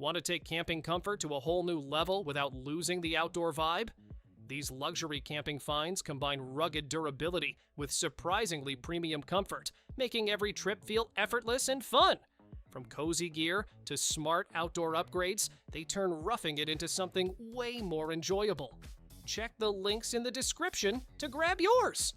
Want to take camping comfort to a whole new level without losing the outdoor vibe? These luxury camping finds combine rugged durability with surprisingly premium comfort, making every trip feel effortless and fun. From cozy gear to smart outdoor upgrades, they turn roughing it into something way more enjoyable. Check the links in the description to grab yours!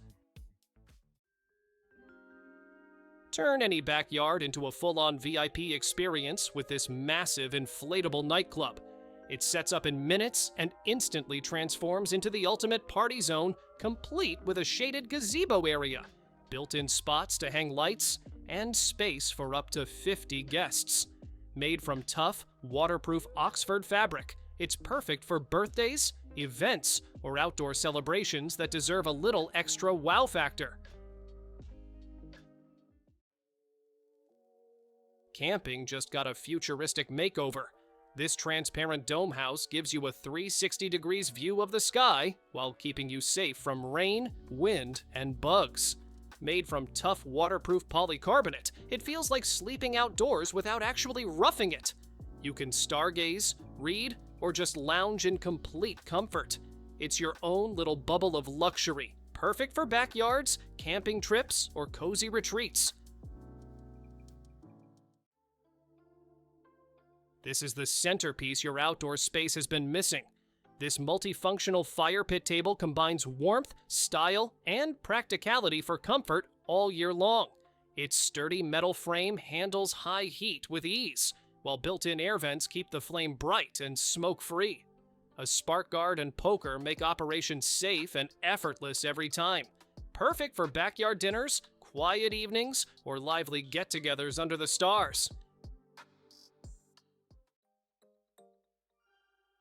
Turn any backyard into a full-on VIP experience with this massive inflatable nightclub. It sets up in minutes and instantly transforms into the ultimate party zone, complete with a shaded gazebo area, built-in spots to hang lights, and space for up to 50 guests. Made from tough, waterproof Oxford fabric, it's perfect for birthdays, events, or outdoor celebrations that deserve a little extra wow factor. Camping just got a futuristic makeover. This transparent dome house gives you a 360 degrees view of the sky while keeping you safe from rain, wind, and bugs. Made from tough waterproof polycarbonate, it feels like sleeping outdoors without actually roughing it. You can stargaze, read, or just lounge in complete comfort. It's your own little bubble of luxury, perfect for backyards, camping trips, or cozy retreats. This is the centerpiece your outdoor space has been missing. This multifunctional fire pit table combines warmth, style, and practicality for comfort all year long. Its sturdy metal frame handles high heat with ease, while built-in air vents keep the flame bright and smoke-free. A spark guard and poker make operation safe and effortless every time. Perfect for backyard dinners, quiet evenings, or lively get-togethers under the stars.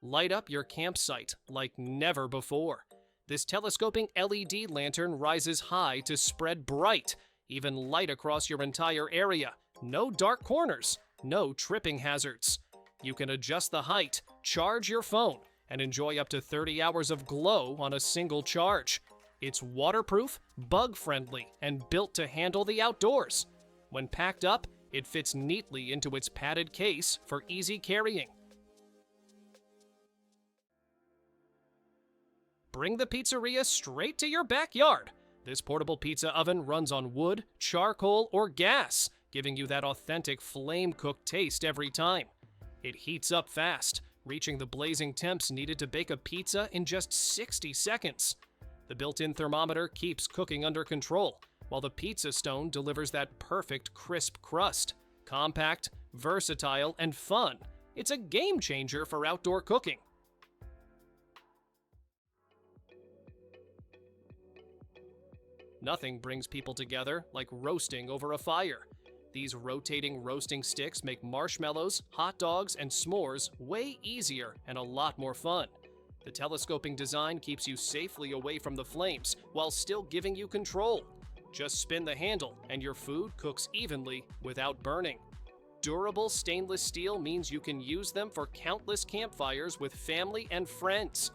Light up your campsite like never before. This telescoping LED lantern rises high to spread bright, even light across your entire area. No dark corners, no tripping hazards. You can adjust the height, charge your phone, and enjoy up to 30 hours of glow on a single charge. It's waterproof, bug-friendly, and built to handle the outdoors. When packed up, it fits neatly into its padded case for easy carrying. Bring the pizzeria straight to your backyard. This portable pizza oven runs on wood, charcoal, or gas, giving you that authentic flame-cooked taste every time. It heats up fast, reaching the blazing temps needed to bake a pizza in just 60 seconds. The built-in thermometer keeps cooking under control, while the pizza stone delivers that perfect crisp crust. Compact, versatile, and fun, it's a game changer for outdoor cooking. Nothing brings people together like roasting over a fire. These rotating roasting sticks make marshmallows, hot dogs, and s'mores way easier and a lot more fun. The telescoping design keeps you safely away from the flames while still giving you control. Just spin the handle and your food cooks evenly without burning. Durable stainless steel means you can use them for countless campfires with family and friends.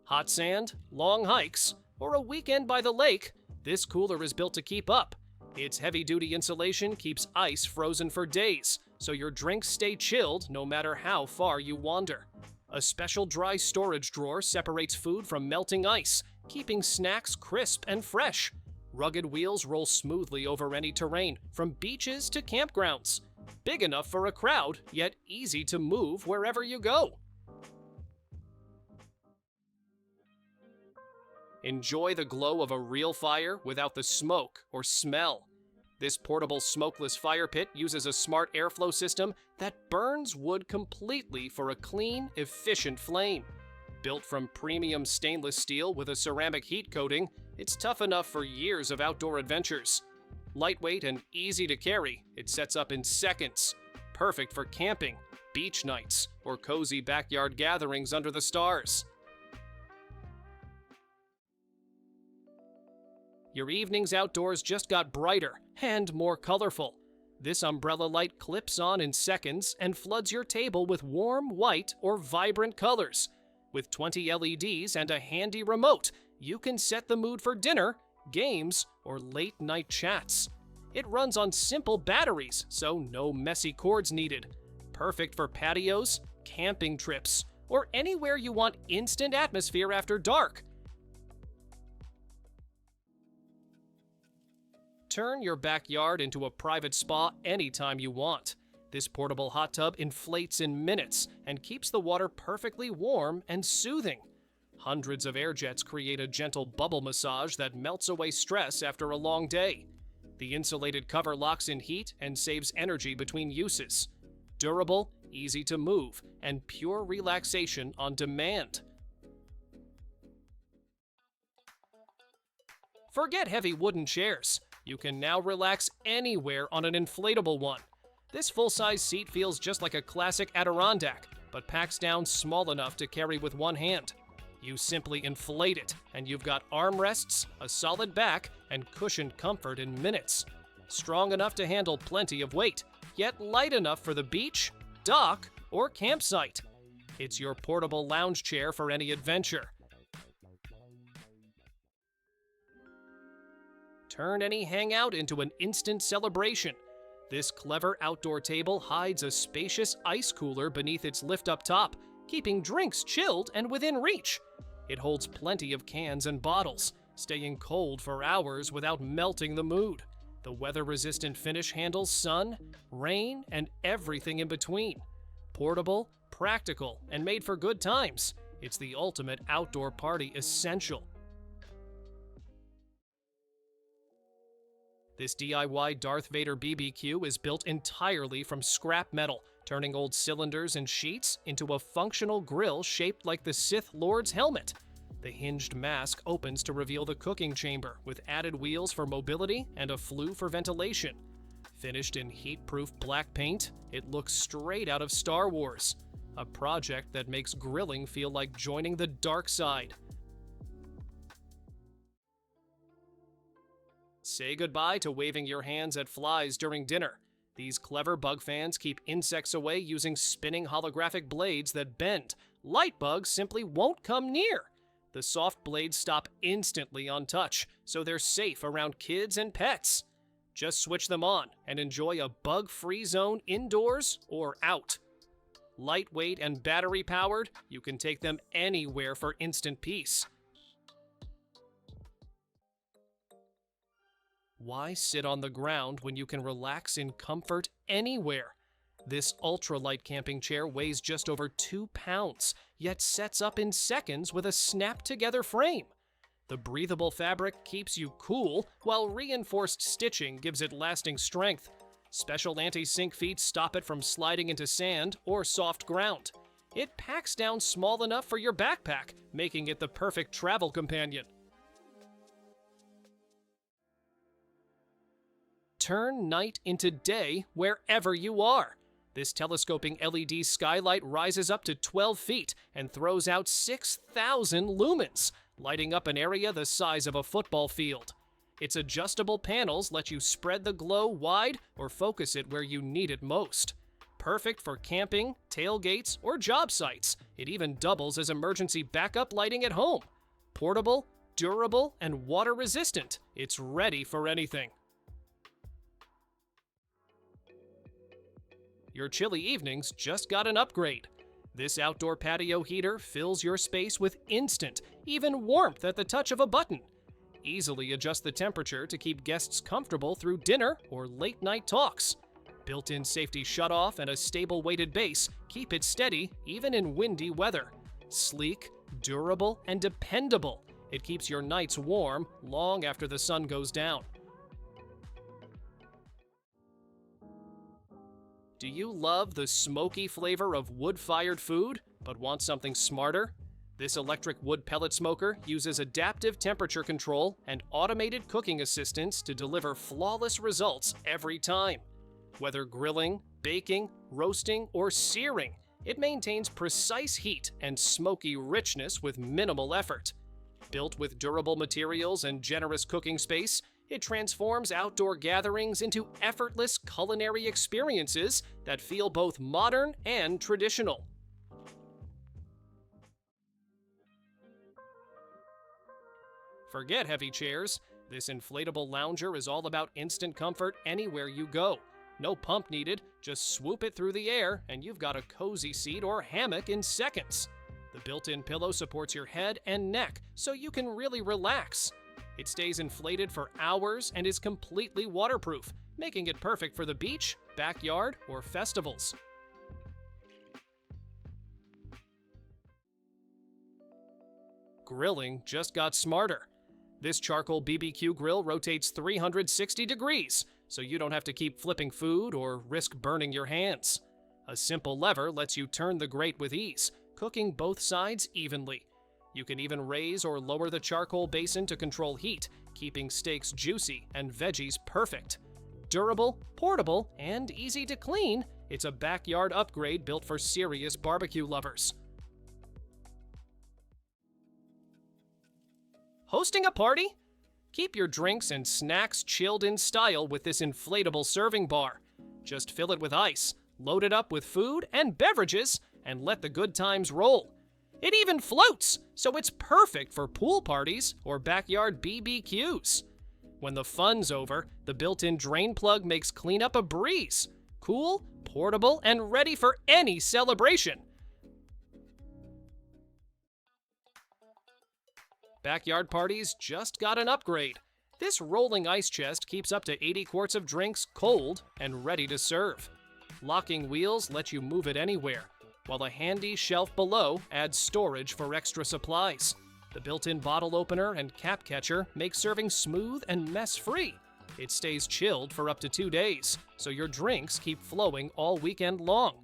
Hot sand, long hikes, or a weekend by the lake, this cooler is built to keep up. Its heavy-duty insulation keeps ice frozen for days, so your drinks stay chilled no matter how far you wander. A special dry storage drawer separates food from melting ice, keeping snacks crisp and fresh. Rugged wheels roll smoothly over any terrain, from beaches to campgrounds. Big enough for a crowd, yet easy to move wherever you go. Enjoy the glow of a real fire without the smoke or smell. This portable smokeless fire pit uses a smart airflow system that burns wood completely for a clean, efficient flame. Built from premium stainless steel with a ceramic heat coating, it's tough enough for years of outdoor adventures. Lightweight and easy to carry, it sets up in seconds. Perfect for camping, beach nights, or cozy backyard gatherings under the stars. Your evenings outdoors just got brighter and more colorful. This umbrella light clips on in seconds and floods your table with warm white or vibrant colors. With 20 LEDs and a handy remote, you can set the mood for dinner, games, or late-night chats. It runs on simple batteries, so no messy cords needed. Perfect for patios, camping trips, or anywhere you want instant atmosphere after dark. Turn your backyard into a private spa anytime you want. This portable hot tub inflates in minutes and keeps the water perfectly warm and soothing. Hundreds of air jets create a gentle bubble massage that melts away stress after a long day. The insulated cover locks in heat and saves energy between uses. Durable, easy to move, and pure relaxation on demand. Forget heavy wooden chairs. You can now relax anywhere on an inflatable one. This full-size seat feels just like a classic Adirondack, but packs down small enough to carry with one hand. You simply inflate it, and you've got armrests, a solid back, and cushioned comfort in minutes. Strong enough to handle plenty of weight, yet light enough for the beach, dock, or campsite. It's your portable lounge chair for any adventure. Turn any hangout into an instant celebration. This clever outdoor table hides a spacious ice cooler beneath its lift-up top, keeping drinks chilled and within reach. It holds plenty of cans and bottles, staying cold for hours without melting the mood. The weather-resistant finish handles sun, rain, and everything in between. Portable, practical, and made for good times. It's the ultimate outdoor party essential. This DIY Darth Vader BBQ is built entirely from scrap metal, turning old cylinders and sheets into a functional grill shaped like the Sith Lord's helmet. The hinged mask opens to reveal the cooking chamber, with added wheels for mobility and a flue for ventilation. Finished in heat-proof black paint, it looks straight out of Star Wars. A project that makes grilling feel like joining the dark side. Say goodbye to waving your hands at flies during dinner. These clever bug fans keep insects away using spinning holographic blades that bend. Light bugs simply won't come near. The soft blades stop instantly on touch, so they're safe around kids and pets. Just switch them on and enjoy a bug-free zone indoors or out. Lightweight and battery-powered, you can take them anywhere for instant peace. Why sit on the ground when you can relax in comfort anywhere? This ultralight camping chair weighs just over 2 pounds, yet sets up in seconds with a snap-together frame. The breathable fabric keeps you cool, while reinforced stitching gives it lasting strength. Special anti-sink feet stop it from sliding into sand or soft ground. It packs down small enough for your backpack, making it the perfect travel companion. Turn night into day wherever you are. This telescoping LED skylight rises up to 12 feet and throws out 6,000 lumens, lighting up an area the size of a football field. Its adjustable panels let you spread the glow wide or focus it where you need it most. Perfect for camping, tailgates, or job sites. It even doubles as emergency backup lighting at home. Portable, durable, and water-resistant. It's ready for anything. Your chilly evenings just got an upgrade. This outdoor patio heater fills your space with instant, even warmth at the touch of a button. Easily adjust the temperature to keep guests comfortable through dinner or late-night talks. Built-in safety shutoff and a stable weighted base keep it steady even in windy weather. Sleek, durable, and dependable. It keeps your nights warm long after the sun goes down. Do you love the smoky flavor of wood-fired food, but want something smarter? This electric wood pellet smoker uses adaptive temperature control and automated cooking assistance to deliver flawless results every time. Whether grilling, baking, roasting, or searing, it maintains precise heat and smoky richness with minimal effort. Built with durable materials and generous cooking space, it transforms outdoor gatherings into effortless culinary experiences that feel both modern and traditional. Forget heavy chairs. This inflatable lounger is all about instant comfort anywhere you go. No pump needed, just swoop it through the air and you've got a cozy seat or hammock in seconds. The built-in pillow supports your head and neck, so you can really relax. It stays inflated for hours and is completely waterproof, making it perfect for the beach, backyard, or festivals. Grilling just got smarter. This charcoal BBQ grill rotates 360 degrees, so you don't have to keep flipping food or risk burning your hands. A simple lever lets you turn the grate with ease, cooking both sides evenly. You can even raise or lower the charcoal basin to control heat, keeping steaks juicy and veggies perfect. Durable, portable, and easy to clean, it's a backyard upgrade built for serious barbecue lovers. Hosting a party? Keep your drinks and snacks chilled in style with this inflatable serving bar. Just fill it with ice, load it up with food and beverages, and let the good times roll. It even floats, so it's perfect for pool parties or backyard BBQs. When the fun's over, the built-in drain plug makes cleanup a breeze. Cool, portable, and ready for any celebration. Backyard parties just got an upgrade. This rolling ice chest keeps up to 80 quarts of drinks cold and ready to serve. Locking wheels let you move it anywhere, while a handy shelf below adds storage for extra supplies. The built-in bottle opener and cap catcher make serving smooth and mess-free. It stays chilled for up to 2 days, so your drinks keep flowing all weekend long.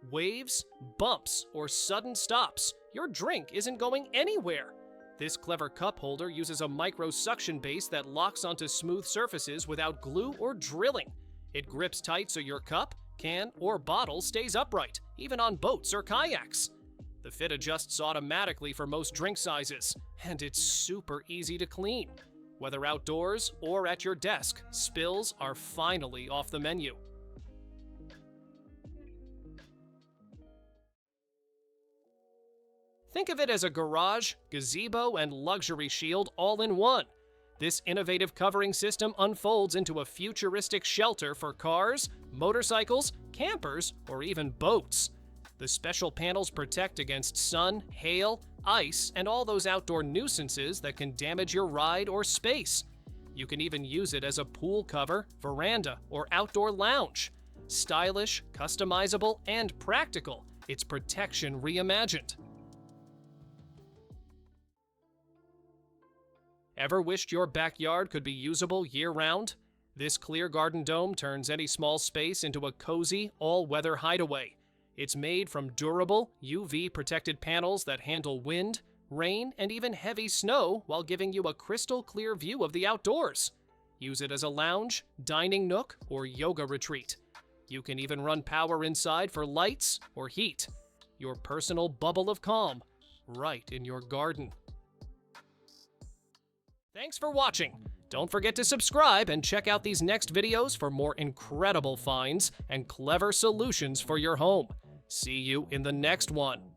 Waves, bumps, or sudden stops, your drink isn't going anywhere. This clever cup holder uses a micro suction base that locks onto smooth surfaces without glue or drilling. It grips tight so your cup, can, or bottle stays upright, even on boats or kayaks. The fit adjusts automatically for most drink sizes, and it's super easy to clean. Whether outdoors or at your desk, spills are finally off the menu. Think of it as a garage, gazebo, and luxury shield all in one. This innovative covering system unfolds into a futuristic shelter for cars, motorcycles, campers, or even boats. The special panels protect against sun, hail, ice, and all those outdoor nuisances that can damage your ride or space. You can even use it as a pool cover, veranda, or outdoor lounge. Stylish, customizable, and practical, it's protection reimagined. Ever wished your backyard could be usable year-round? This clear garden dome turns any small space into a cozy, all-weather hideaway. It's made from durable, UV-protected panels that handle wind, rain, and even heavy snow while giving you a crystal-clear view of the outdoors. Use it as a lounge, dining nook, or yoga retreat. You can even run power inside for lights or heat. Your personal bubble of calm, right in your garden. Thanks for watching. Don't forget to subscribe and check out these next videos for more incredible finds and clever solutions for your home. See you in the next one.